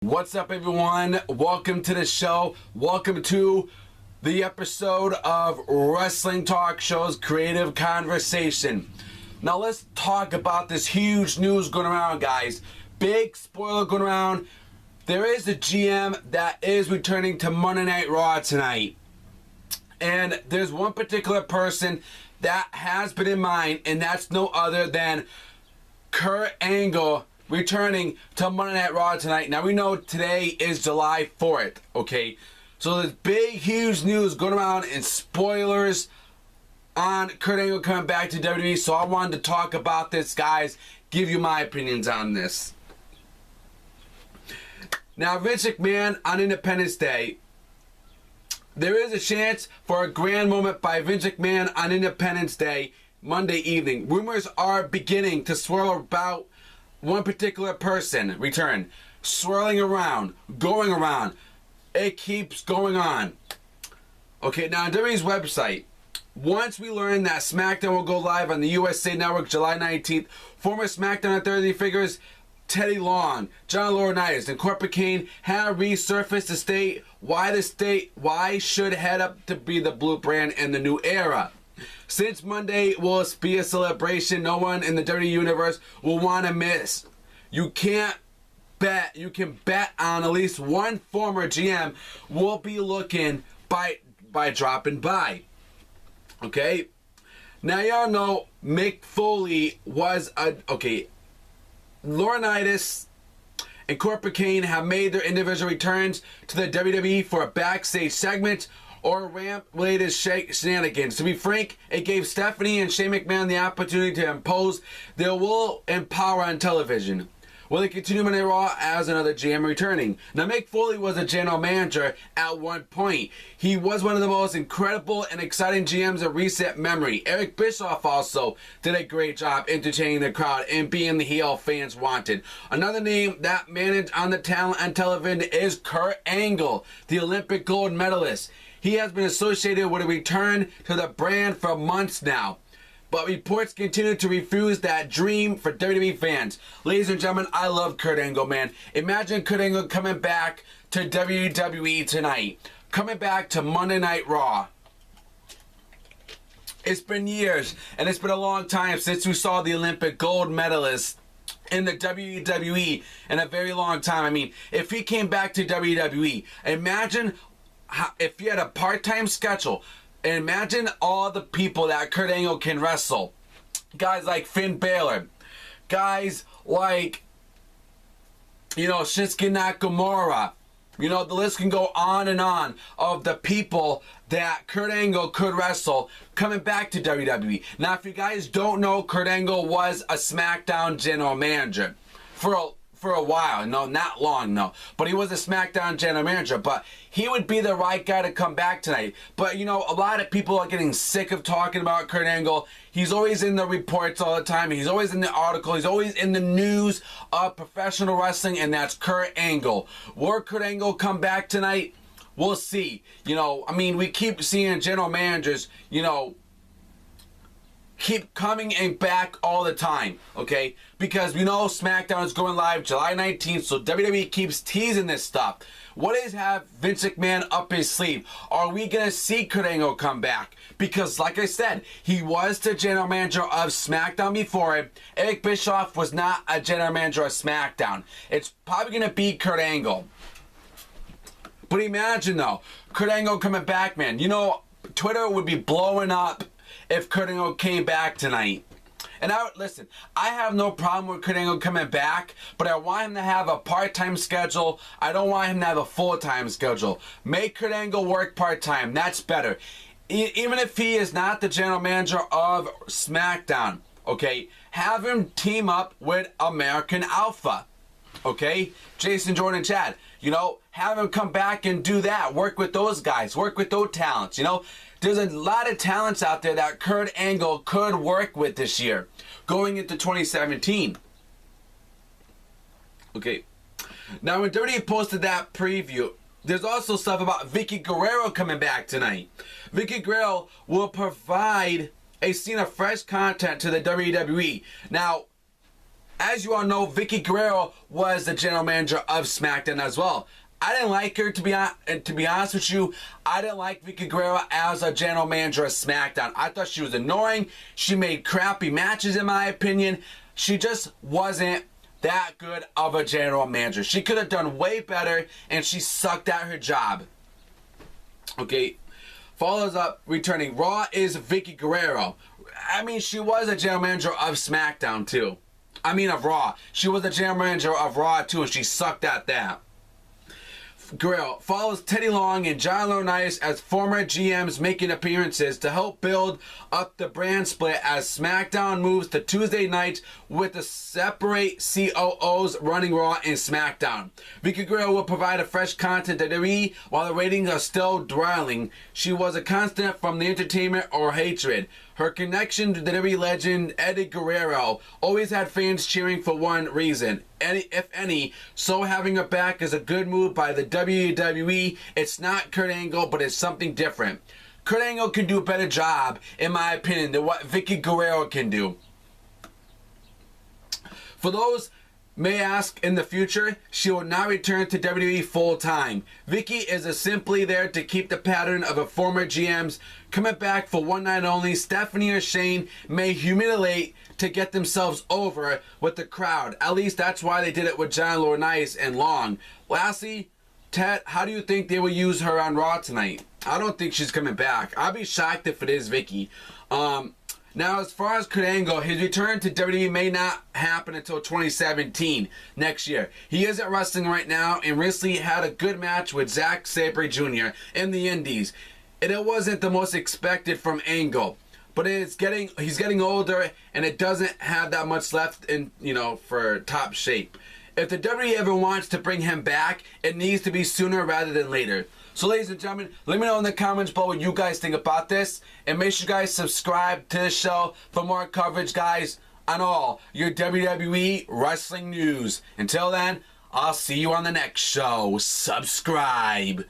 What's up, everyone? Welcome to the show. Welcome to the episode of Wrestling Talk Show's Creative Conversation. Now let's talk about this huge news going around, guys. Big spoiler going around. There is a GM that is returning to Monday Night Raw tonight. And there's one particular person that has been in mind, and that's no other than Kurt Angle returning to Monday Night Raw tonight. Now we know today is July 4th, okay? So there's big, huge news going around and spoilers on Kurt Angle coming back to WWE. So I wanted to talk about this, guys, give you my opinions on this. Now, Vince McMahon on Independence Day, there is a chance for a grand moment by Vince McMahon on Independence Day, Monday evening. Rumors are beginning to swirl about one particular person return, swirling around, going around. It keeps going on. Okay, now on WWE's website, once we learn that SmackDown will go live on the USA Network July 19th, former SmackDown Authority figures Teddy Long, John Laurinaitis, and Corporate Kane have resurfaced to state why should head up to be the Blue Brand in the new era. Since Monday will be a celebration no one in the WWE universe will want to miss. You can bet on at least one former GM will be looking by dropping by. Okay? Now y'all know Mick Foley was Laurinaitis and Corporate Kane have made their individual returns to the WWE for a backstage segment or ramp-related shenanigans. To be frank, it gave Stephanie and Shane McMahon the opportunity to impose their will and power on television. Will they continue Monday Raw as another GM returning? Now, Mick Foley was a general manager at one point. He was one of the most incredible and exciting GMs of recent memory. Eric Bischoff also did a great job entertaining the crowd and being the heel fans wanted. Another name that managed on the talent and television is Kurt Angle, the Olympic gold medalist. He has been associated with a return to the brand for months now. But reports continue to refuse that dream for WWE fans. Ladies and gentlemen, I love Kurt Angle, man. Imagine Kurt Angle coming back to WWE tonight. Coming back to Monday Night Raw. It's been years, and it's been a long time since we saw the Olympic gold medalist in the WWE in a very long time. I mean, if he came back to WWE, imagine if you had a part-time schedule, and imagine all the people that Kurt Angle can wrestle. Guys like Finn Balor. Guys like, Shinsuke Nakamura. The list can go on and on of the people that Kurt Angle could wrestle coming back to WWE. Now, if you guys don't know, Kurt Angle was a SmackDown general manager for a while. No, not long, no. But he was a SmackDown general manager. But he would be the right guy to come back tonight. But, a lot of people are getting sick of talking about Kurt Angle. He's always in the reports all the time. He's always in the article. He's always in the news of professional wrestling, and that's Kurt Angle. Will Kurt Angle come back tonight? We'll see. We keep seeing general managers, keep coming and back all the time, okay? Because we know SmackDown is going live July 19th, so WWE keeps teasing this stuff. What is have Vince McMahon up his sleeve? Are we going to see Kurt Angle come back? Because, like I said, he was the general manager of SmackDown before it. Eric Bischoff was not a general manager of SmackDown. It's probably going to be Kurt Angle. But imagine, though, Kurt Angle coming back, man. Twitter would be blowing up if Kurt Angle came back tonight. And I have no problem with Kurt Angle coming back, but I want him to have a part-time schedule. I don't want him to have a full-time schedule. Make Kurt Angle work part-time. That's better. Even if he is not the general manager of SmackDown, okay? Have him team up with American Alpha, okay? Jason, Jordan, Chad. Have him come back and do that. Work with those guys. Work with those talents, There's a lot of talents out there that Kurt Angle could work with this year, going into 2017. Okay. Now, when WWE posted that preview, there's also stuff about Vickie Guerrero coming back tonight. Vickie Guerrero will provide a scene of fresh content to the WWE. Now, As you all know, Vickie Guerrero was the general manager of SmackDown as well. I didn't like her, to be honest with you. I didn't like Vickie Guerrero as a general manager of SmackDown. I thought she was annoying. She made crappy matches, in my opinion. She just wasn't that good of a general manager. She could have done way better, and she sucked at her job. Okay, follows up, returning. Raw is Vickie Guerrero. I mean, she was a general manager of SmackDown, too. I mean, of Raw. She was the general manager of Raw, too, and she sucked at that. Guerrero follows Teddy Long and John Laurinaitis as former GMs making appearances to help build up the brand split as SmackDown moves to Tuesday nights with the separate COOs running Raw and SmackDown. Vickie Guerrero will provide a fresh content to WWE while the ratings are still dwindling. She was a constant from the entertainment or hatred. Her connection to the WWE legend Eddie Guerrero always had fans cheering for one reason, if any, so having her back is a good move by the WWE. It's not Kurt Angle, but it's something different. Kurt Angle can do a better job, in my opinion, than what Vickie Guerrero can do. For those may ask in the future, she will not return to WWE full-time. Vickie is simply there to keep the pattern of a former GM's coming back for one night only. Stephanie or Shane may humiliate to get themselves over with the crowd. At least that's why they did it with John Laurinaitis and Long. Lastly, Ted, how do you think they will use her on Raw tonight? I don't think she's coming back. I'll be shocked if it is Vickie. Now, as far as Kurt Angle, his return to WWE may not happen until 2017, next year. He isn't wrestling right now and recently had a good match with Zack Sabre Jr. in the Indies. And it wasn't the most expected from Angle. But he's getting older and it doesn't have that much left in, for top shape. If the WWE ever wants to bring him back, it needs to be sooner rather than later. So ladies and gentlemen, let me know in the comments below what you guys think about this. And make sure you guys subscribe to the show for more coverage, guys, on all your WWE wrestling news. Until then, I'll see you on the next show. Subscribe.